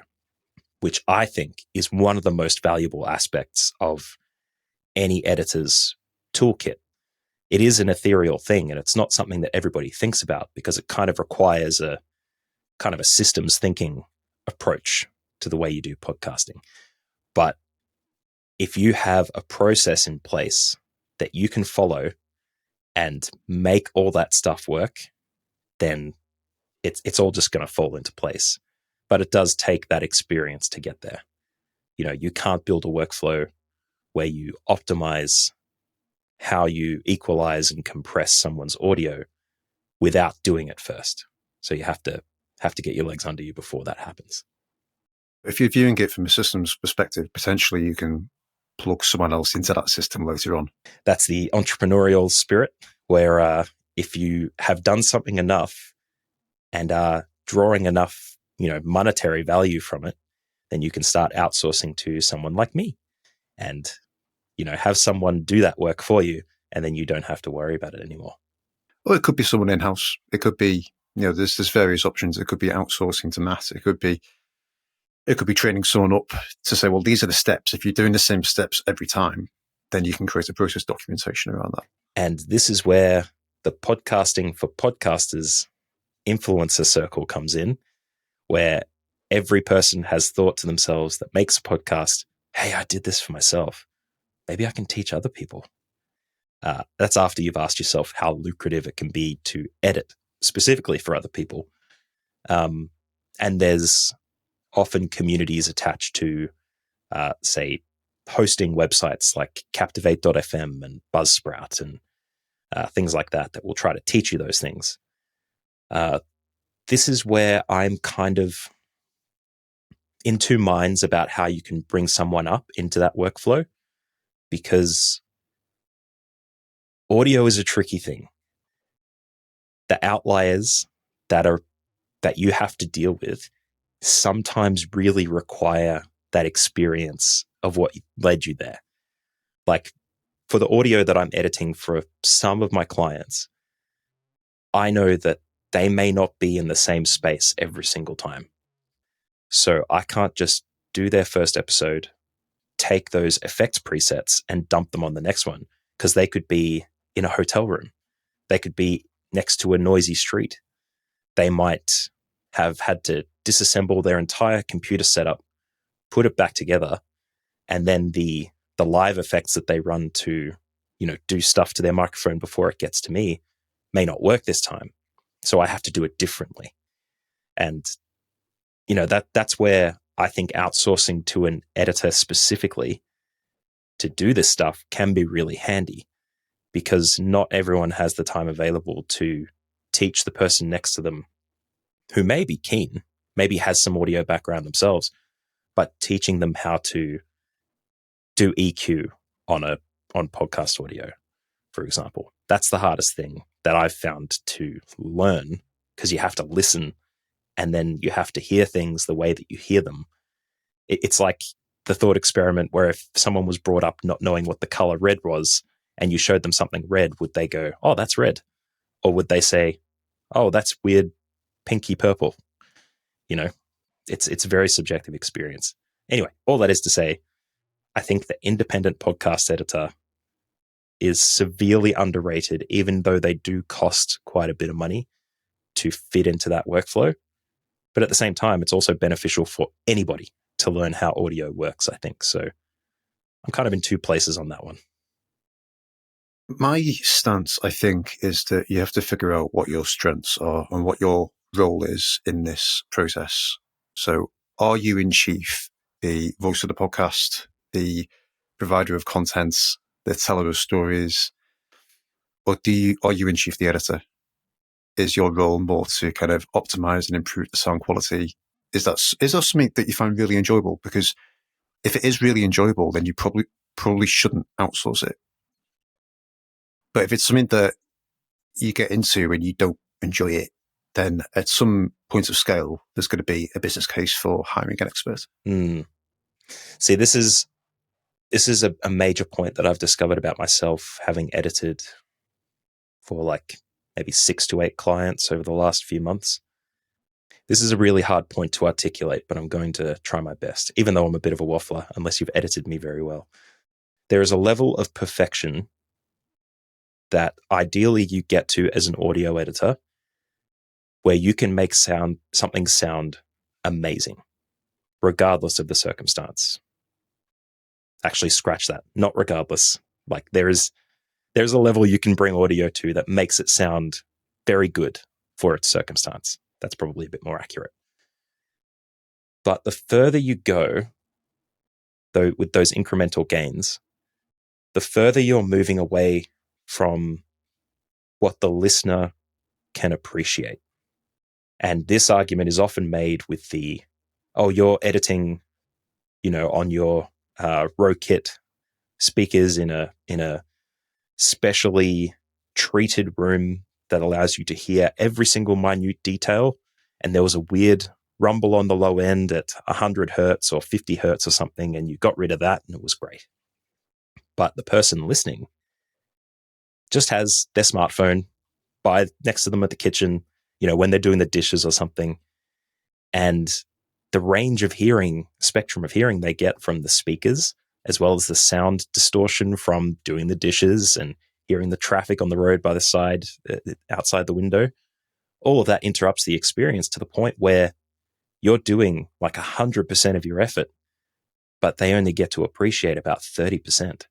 S2: which I think is one of the most valuable aspects of any editor's toolkit. It is an ethereal thing, and it's not something that everybody thinks about because it kind of requires a kind of a systems thinking approach to the way you do podcasting. But if you have a process in place that you can follow and make all that stuff work, then it's all just going to fall into place. But it does take that experience to get there. You can't build a workflow where you optimize how you equalize and compress someone's audio without doing it first. So you have to get your legs under you before that happens.
S1: If you're viewing it from a systems perspective, potentially you can plug someone else into that system later on.
S2: That's the entrepreneurial spirit, where if you have done something enough and are drawing enough, monetary value from it, then you can start outsourcing to someone like me and, have someone do that work for you, and then you don't have to worry about it anymore.
S1: Well, it could be someone in-house. It could be, there's various options. It could be outsourcing to Matt. It could be training someone up to say, well, these are the steps. If you're doing the same steps every time, then you can create a process documentation around that.
S2: And this is where the podcasting for podcasters influencer circle comes in, where every person has thought to themselves that makes a podcast, hey, I did this for myself. Maybe I can teach other people. That's after you've asked yourself how lucrative it can be to edit specifically for other people. And there's often communities attached to, say, hosting websites like Captivate.fm and Buzzsprout and things like that will try to teach you those things. This is where I'm kind of in two minds about how you can bring someone up into that workflow, because audio is a tricky thing. The outliers that you have to deal with sometimes really require that experience of what led you there. Like, for the audio that I'm editing for some of my clients, I know that they may not be in the same space every single time. So I can't just do their first episode, take those effects presets and dump them on the next one, because they could be in a hotel room. They could be next to a noisy street. They might have had to disassemble their entire computer setup, put it back together, and then the live effects that they run to, do stuff to their microphone before it gets to me may not work this time. So I have to do it differently. And, that's where I think outsourcing to an editor specifically to do this stuff can be really handy, because not everyone has the time available to teach the person next to them who may be keen, maybe has some audio background themselves, but teaching them how to do EQ on podcast audio, for example. That's the hardest thing that I've found to learn, because you have to listen and then you have to hear things the way that you hear them. It's like the thought experiment where if someone was brought up not knowing what the color red was and you showed them something red, would they go, oh, that's red? Or would they say, oh, that's weird pinky purple? You know, it's a very subjective experience. Anyway, all that is to say, I think the independent podcast editor is severely underrated, even though they do cost quite a bit of money to fit into that workflow. But at the same time, it's also beneficial for anybody to learn how audio works, I think. So I'm kind of in two places on that one.
S1: My stance, I think, is that you have to figure out what your strengths are and what your role is in this process. So are you in chief the voice of the podcast, the provider of content, the teller of stories, or are you in chief the editor? Is your role more to kind of optimize and improve the sound quality? Is that something that you find really enjoyable? Because if it is really enjoyable, then you probably shouldn't outsource it. But if it's something that you get into and you don't enjoy it, then at some point of scale, there's going to be a business case for hiring an expert.
S2: See, this is a major point that I've discovered about myself, having edited for like maybe 6 to 8 clients over the last few months. This is a really hard point to articulate, but I'm going to try my best, even though I'm a bit of a waffler, unless you've edited me very well. There is a level of perfection that ideally you get to as an audio editor where you can make something sound amazing, regardless of the circumstance. Actually, scratch that. Not regardless. Like there's a level you can bring audio to that makes it sound very good for its circumstance. That's probably a bit more accurate. But the further you go, though, with those incremental gains, the further you're moving away from what the listener can appreciate. And this argument is often made with you're editing, on your Rokit speakers in a specially treated room that allows you to hear every single minute detail. And there was a weird rumble on the low end at 100 hertz or 50 hertz or something, and you got rid of that and it was great. But the person listening just has their smartphone by next to them at the kitchen, when they're doing the dishes or something. And the range of spectrum of hearing they get from the speakers, as well as the sound distortion from doing the dishes and hearing the traffic on the road by the side, outside the window, all of that interrupts the experience to the point where you're doing like 100% of your effort, but they only get to appreciate about 30%.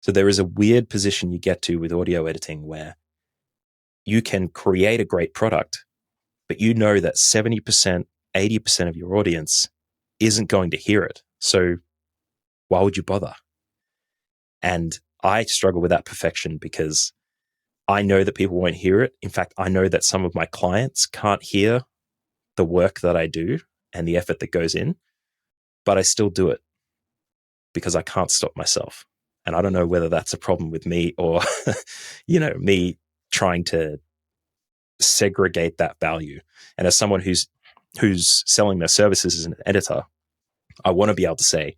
S2: So there is a weird position you get to with audio editing where you can create a great product, but you know that 70%, 80% of your audience isn't going to hear it. So why would you bother? And I struggle with that perfection because I know that people won't hear it. In fact, I know that some of my clients can't hear the work that I do and the effort that goes in, but I still do it because I can't stop myself. And I don't know whether that's a problem with me or, me trying to segregate that value. And as someone who's selling their services as an editor, I want to be able to say,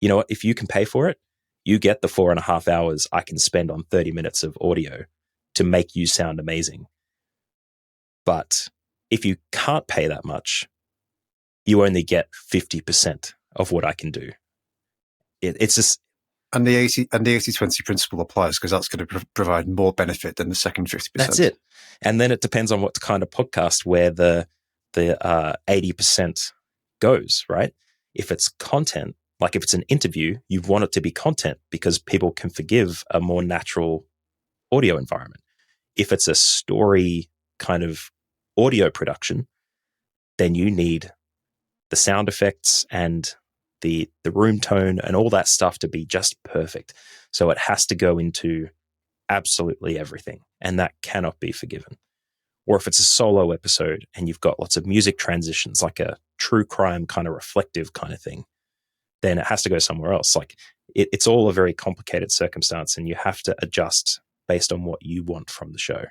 S2: you know what, if you can pay for it, you get the 4.5 hours I can spend on 30 minutes of audio to make you sound amazing. But if you can't pay that much, you only get 50% of what I can do. It's just...
S1: And the 80-20 principle applies because that's going to provide more benefit than the second 50%.
S2: That's it. And then it depends on what kind of podcast where the 80% goes, right? If it's content, like if it's an interview, you want it to be content because people can forgive a more natural audio environment. If it's a story kind of audio production, then you need the sound effects and the room tone and all that stuff to be just perfect. So it has to go into absolutely everything, and that cannot be forgiven. Or if it's a solo episode and you've got lots of music transitions, like a true crime kind of reflective kind of thing, then it has to go somewhere else. Like it's all a very complicated circumstance, and you have to adjust based on what you want from the show.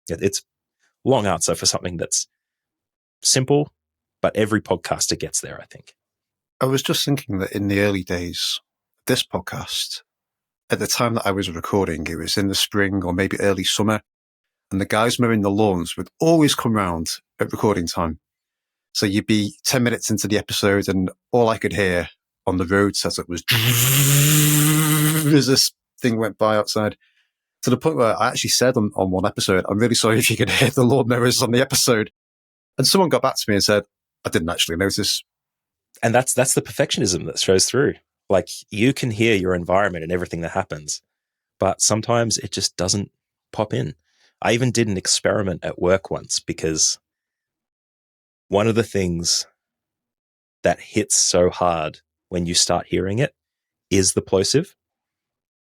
S2: It's a long answer for something that's simple, but every podcaster gets there, I think.
S1: I was just thinking that in the early days, this podcast, at the time that I was recording, it was in the spring or maybe early summer, and the guys mowing the lawns would always come round at recording time. So you'd be 10 minutes into the episode and all I could hear on the road as it was as this thing went by outside, to the point where I actually said on one episode, I'm really sorry if you could hear the lawnmowers on the episode. And someone got back to me and said, I didn't actually notice.
S2: And that's the perfectionism that shows through. Like you can hear your environment and everything that happens, but sometimes it just doesn't pop in. I even did an experiment at work once, because one of the things that hits so hard when you start hearing it is the plosive.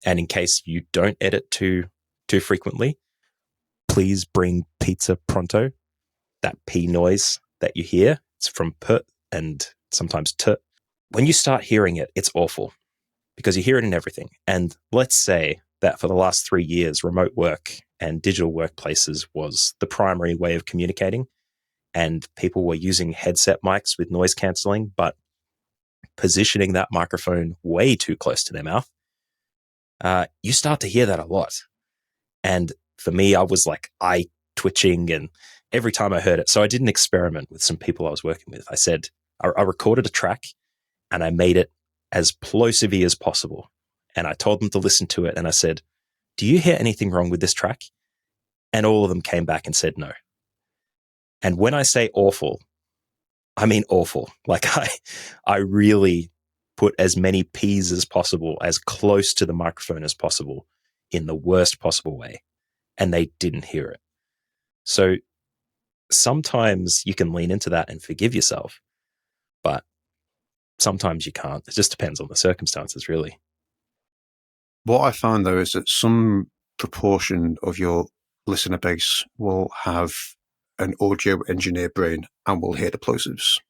S2: And in case you don't edit too frequently, please bring pizza pronto. That P noise that you hear, it's from put and sometimes t. When you start hearing it, it's awful because you hear it in everything. And let's say that for the last 3 years, remote work and digital workplaces was the primary way of communicating, and people were using headset mics with noise cancelling, but positioning that microphone way too close to their mouth. You start to hear that a lot. And for me, I was like eye twitching and every time I heard it. So I did an experiment with some people I was working with. I said, I recorded a track and I made it as plosive as possible. And I told them to listen to it. And I said, do you hear anything wrong with this track? And all of them came back and said no. And when I say awful, I mean awful. Like I really put as many P's as possible, as close to the microphone as possible, in the worst possible way. And they didn't hear it. So sometimes you can lean into that and forgive yourself, but sometimes you can't. It just depends on the circumstances, really.
S1: What I found, though, is that some proportion of your listener base will have an audio engineer brain and will hear the plosives.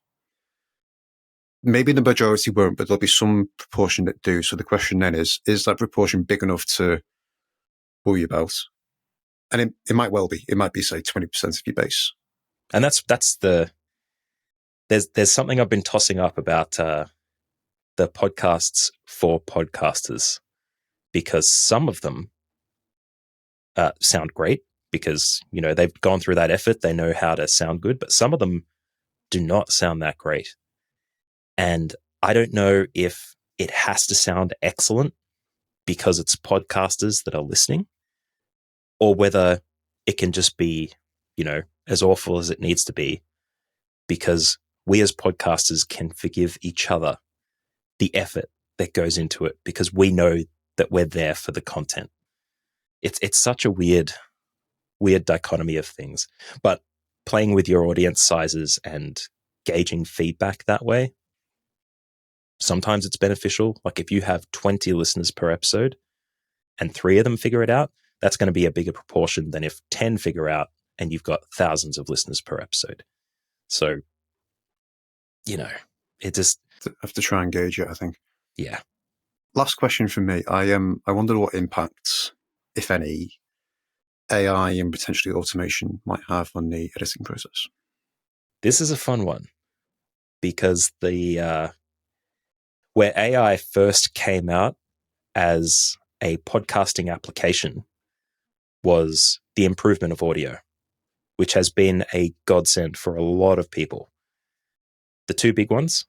S1: Maybe the majority won't, but there'll be some proportion that do. So the question then is that proportion big enough to worry about? And it might well be. It might be, say, 20% of your base.
S2: And that's there's something I've been tossing up about the podcasts for podcasters, because some of them sound great because, you know, they've gone through that effort. They know how to sound good, but some of them do not sound that great. And I don't know if it has to sound excellent because it's podcasters that are listening, or whether it can just be, you know, as awful as it needs to be, because we as podcasters can forgive each other the effort that goes into it because we know that we're there for the content. It's such a weird dichotomy of things. But playing with your audience sizes and gauging feedback that way, sometimes it's beneficial. Like if you have 20 listeners per episode and 3 of them figure it out, that's going to be a bigger proportion than if 10 figure out and you've got thousands of listeners per episode. So, you know, it just
S1: have to try and gauge it, I think.
S2: Yeah.
S1: Last question from me. I wonder what impacts, if any, AI and potentially automation might have on the editing process.
S2: This is a fun one because where AI first came out as a podcasting application was the improvement of audio, which has been a godsend for a lot of people. The 2 big ones,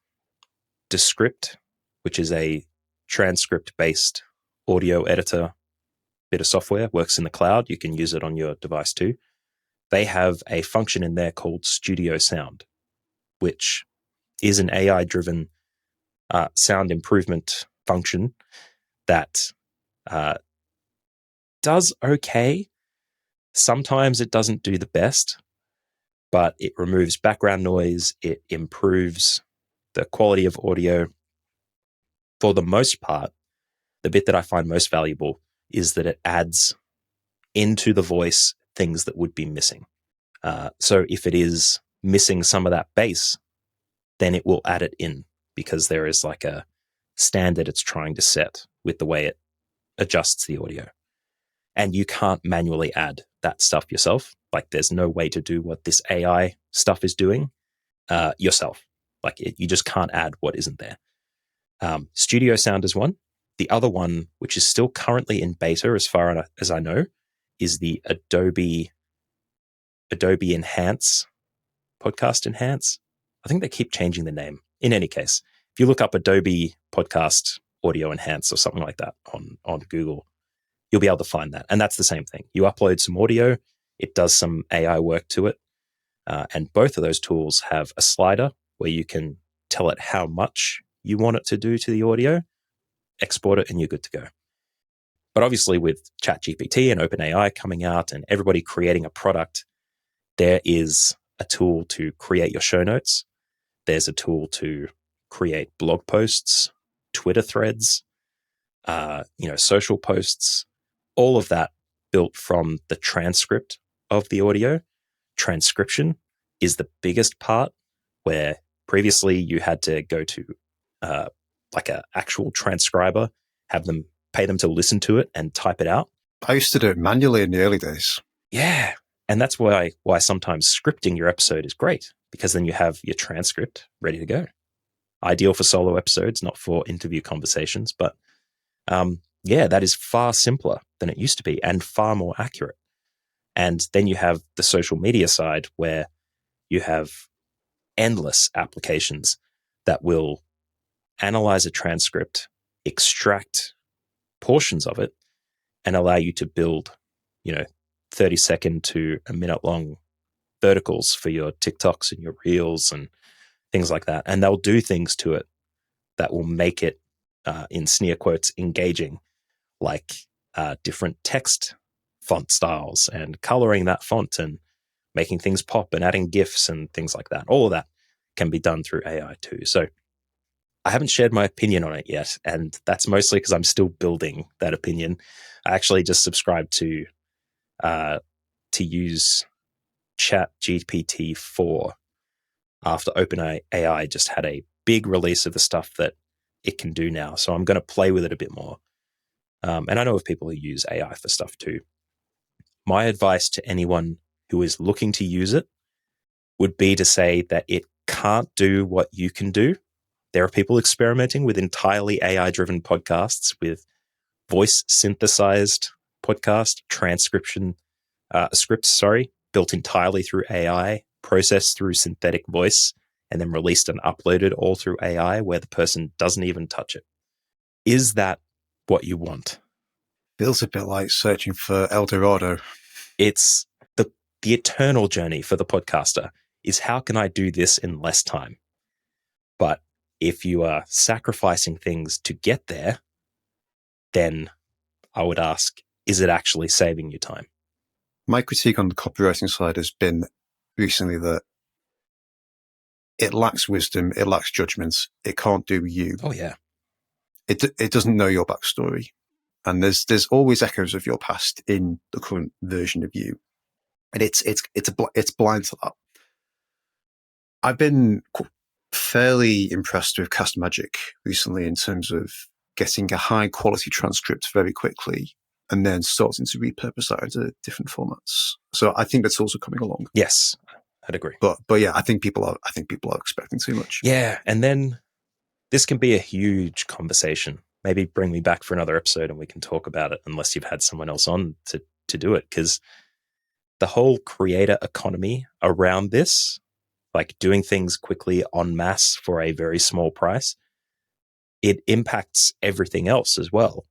S2: Descript, which is a transcript-based audio editor bit of software, works in the cloud. You can use it on your device too. They have a function in there called Studio Sound, which is an AI-driven sound improvement function that does okay. Sometimes it doesn't do the best, but it removes background noise. It improves the quality of audio. For the most part, the bit that I find most valuable is that it adds into the voice things that would be missing. So if it is missing some of that bass, then it will add it in because there is like a standard it's trying to set with the way it adjusts the audio. And you can't manually add that stuff yourself. Like there's no way to do what this AI stuff is doing yourself. Like you just can't add what isn't there. Studio Sound is one. The other one, which is still currently in beta as far as I know, is the Adobe Enhance, Podcast Enhance. I think they keep changing the name. In any case, if you look up Adobe Podcast Audio Enhance or something like that on Google, you'll be able to find that. And that's the same thing. You upload some audio, it does some AI work to it. And both of those tools have a slider where you can tell it how much you want it to do to the audio, export it, and you're good to go. But obviously with ChatGPT and OpenAI coming out and everybody creating a product, there is a tool to create your show notes. There's a tool to create blog posts, Twitter threads, social posts, all of that built from the transcript of the audio. Transcription is the biggest part, where previously you had to go to like an actual transcriber, pay them to listen to it and type it out.
S1: I used to do it manually in the early days.
S2: Yeah. And that's why sometimes scripting your episode is great, because then you have your transcript ready to go. Ideal for solo episodes, not for interview conversations. But that is far simpler than it used to be and far more accurate. And then you have the social media side where you have endless applications that will analyze a transcript, extract portions of it, and allow you to build, 30-second to a minute long verticals for your TikToks and your Reels and things like that. And they'll do things to it that will make it, in sneer quotes, engaging, like different text font styles and coloring that font and making things pop and adding GIFs and things like that. All of that can be done through AI too. So I haven't shared my opinion on it yet. And that's mostly because I'm still building that opinion. I actually just subscribed to use ChatGPT 4 after OpenAI just had a big release of the stuff that it can do now. So I'm going to play with it a bit more. And I know of people who use AI for stuff too. My advice to anyone who is looking to use it would be to say that it can't do what you can do. There are people experimenting with entirely AI-driven podcasts, with voice synthesized podcast transcription scripts, built entirely through AI, processed through synthetic voice, and then released and uploaded all through AI where the person doesn't even touch it. Is that what you want?
S1: Feels a bit like searching for El Dorado.
S2: It's the eternal journey for the podcaster is, how can I do this in less time? But if you are sacrificing things to get there, then I would ask, is it actually saving you time?
S1: My critique on the copywriting side has been recently that it lacks wisdom, it lacks judgment, it can't do you.
S2: Oh yeah.
S1: It doesn't know your backstory. And there's always echoes of your past in the current version of you. And it's blind to that. I've been fairly impressed with Cast Magic recently in terms of getting a high quality transcript very quickly and then starting to repurpose that into different formats. So I think that's also coming along.
S2: Yes, I'd agree.
S1: But yeah, I think people are expecting too much.
S2: Yeah, and then this can be a huge conversation. Maybe bring me back for another episode and we can talk about it, unless you've had someone else on to do it, because the whole creator economy around this, like doing things quickly en masse for a very small price, it impacts everything else as well.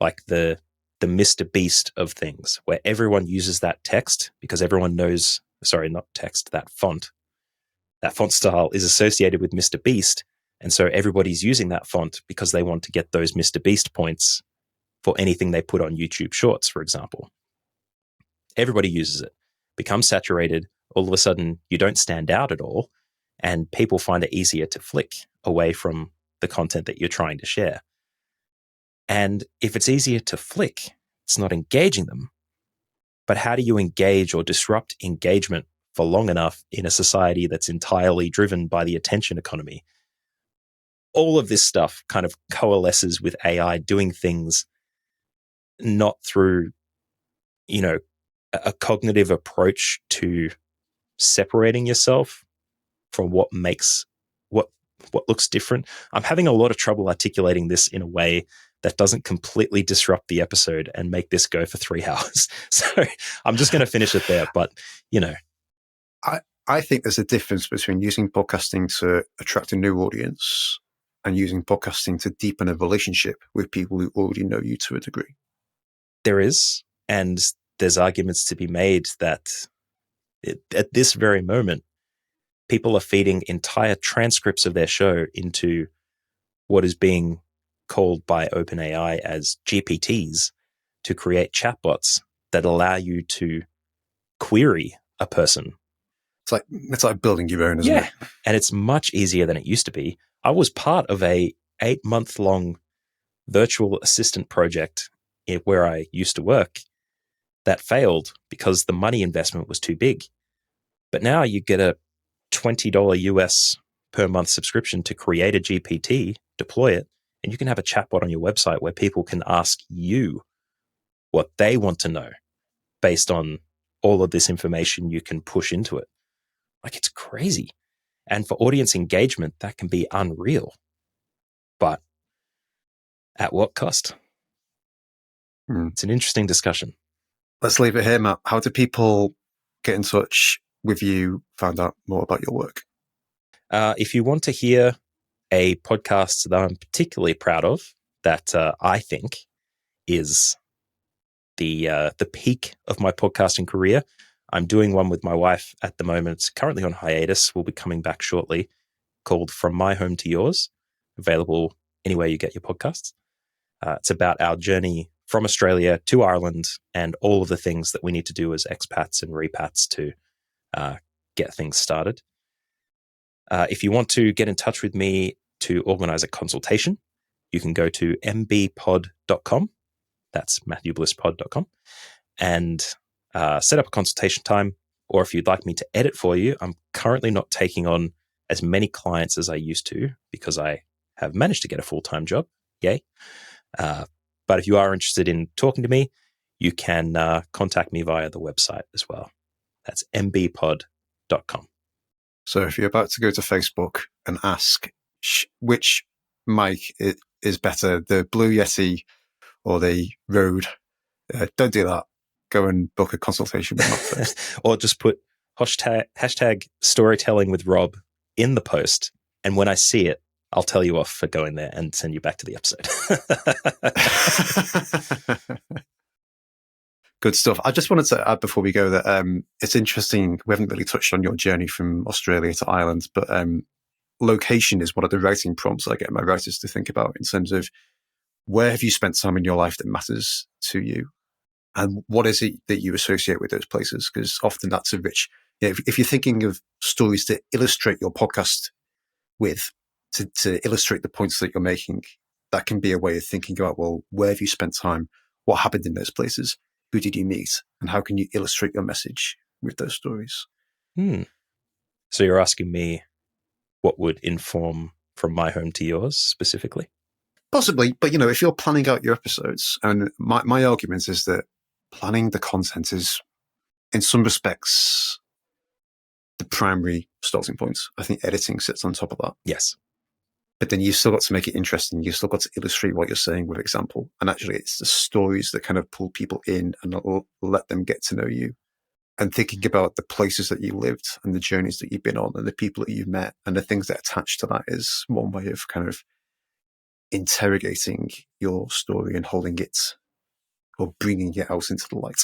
S2: Like the Mr. Beast of things, where everyone uses that text because everyone knows, not text, that font style is associated with Mr. Beast. And so everybody's using that font because they want to get those Mr. Beast points for anything they put on YouTube Shorts, for example. Everybody uses it, becomes saturated. All of a sudden, you don't stand out at all, and people find it easier to flick away from the content that you're trying to share. And if it's easier to flick, it's not engaging them. But how do you engage or disrupt engagement for long enough in a society that's entirely driven by the attention economy. All of this stuff kind of coalesces with AI doing things not through, a cognitive approach to separating yourself from what makes what looks different. I'm having a lot of trouble articulating this in a way that doesn't completely disrupt the episode and make this go for 3 hours. So I'm just going to finish it there. But,
S1: I think there's a difference between using podcasting to attract a new audience and using podcasting to deepen a relationship with people who already know you to a degree.
S2: There is, and there's arguments to be made that at this very moment, people are feeding entire transcripts of their show into what is being called by OpenAI as GPTs to create chatbots that allow you to query a person.
S1: It's like building your own, isn't it?
S2: And it's much easier than it used to be. I was part of a 8-month-long virtual assistant project where I used to work that failed because the money investment was too big. But now you get a $20 US per month subscription to create a GPT, deploy it, and you can have a chatbot on your website where people can ask you what they want to know based on all of this information you can push into it. Like, it's crazy. And for audience engagement, that can be unreal. But at what cost? It's an interesting discussion.
S1: Let's leave it here, Matt. How do people get in touch with you, find out more about your work?
S2: If you want to hear a podcast that I'm particularly proud of, that I think is the peak of my podcasting career, I'm doing one with my wife at the moment. It's currently on hiatus. We'll be coming back shortly, called From My Home to Yours, available anywhere you get your podcasts. It's about our journey from Australia to Ireland and all of the things that we need to do as expats and repats to get things started. If you want to get in touch with me to organize a consultation, you can go to mbpod.com. That's matthewblisspod.com, and set up a consultation time. Or if you'd like me to edit for you, I'm currently not taking on as many clients as I used to because I have managed to get a full-time job. Yay. But if you are interested in talking to me, you can contact me via the website as well. That's mbpod.com.
S1: So if you're about to go to Facebook and ask which mic is better, the Blue Yeti or the Rode, don't do that. Go and book a consultation with Matt first.
S2: Or just put hashtag storytelling with Rob in the post. And when I see it, I'll tell you off for going there and send you back to the episode.
S1: Good stuff. I just wanted to add before we go that it's interesting. We haven't really touched on your journey from Australia to Ireland, but location is one of the writing prompts I get my writers to think about in terms of where have you spent time in your life that matters to you? And what is it that you associate with those places? Because often that's a rich, if you're thinking of stories to illustrate your podcast with, to illustrate the points that you're making, that can be a way of thinking about, well, where have you spent time? What happened in those places? Who did you meet? And how can you illustrate your message with those stories?
S2: So you're asking me what would inform From My Home to Yours specifically?
S1: Possibly, but if you're planning out your episodes, and my argument is that planning the content is, in some respects, the primary starting point. I think editing sits on top of that.
S2: Yes.
S1: But then you've still got to make it interesting. You've still got to illustrate what you're saying with example. And actually, it's the stories that kind of pull people in and let them get to know you. And thinking about the places that you lived and the journeys that you've been on and the people that you've met and the things that attach to that is one way of kind of interrogating your story and holding it or bringing it out into the light.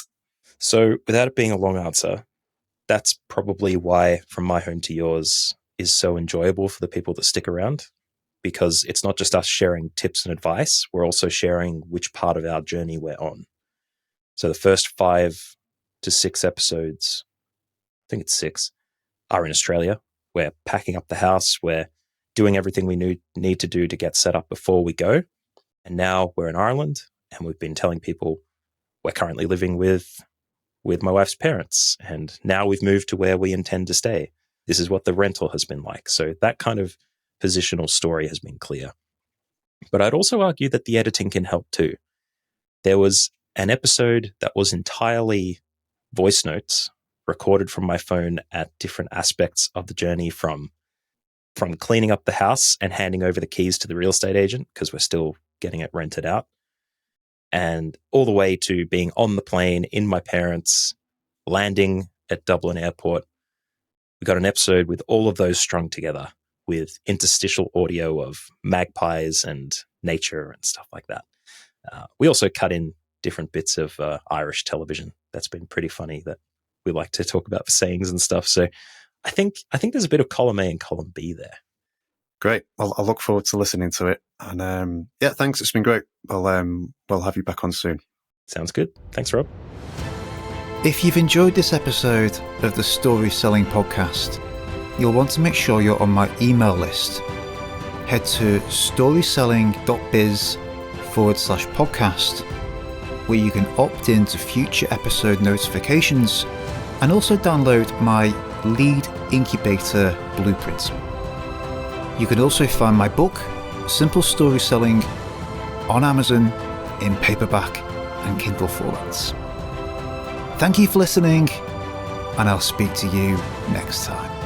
S2: So without it being a long answer, that's probably why From My Home to Yours is so enjoyable for the people that stick around, because it's not just us sharing tips and advice. We're also sharing which part of our journey we're on. So the first 5 to 6 episodes, I think it's 6, are in Australia. We're packing up the house. We're doing everything we need to do to get set up before we go. And now we're in Ireland, and we've been telling people we're currently living with with my wife's parents, and now we've moved to where we intend to stay. This is what the rental has been like. So that kind of positional story has been clear. But I'd also argue that the editing can help too. There was an episode that was entirely voice notes recorded from my phone at different aspects of the journey, from cleaning up the house and handing over the keys to the real estate agent because we're still getting it rented out, and all the way to being on the plane in my parents, landing at Dublin Airport. We got an episode with all of those strung together with interstitial audio of magpies and nature and stuff like that. We also cut in different bits of Irish television. That's been pretty funny, that we like to talk about the sayings and stuff. So I think there's a bit of column A and column B there.
S1: Great. Well, I look forward to listening to it. And yeah, thanks. It's been great. We'll have you back on soon.
S2: Sounds good. Thanks, Rob.
S3: If you've enjoyed this episode of the Story Selling Podcast, you'll want to make sure you're on my email list. Head to storyselling.biz/podcast, where you can opt in to future episode notifications and also download my Lead Incubator Blueprint. You can also find my book, Simple Story Selling, on Amazon in paperback and Kindle formats. Thank you for listening, and I'll speak to you next time.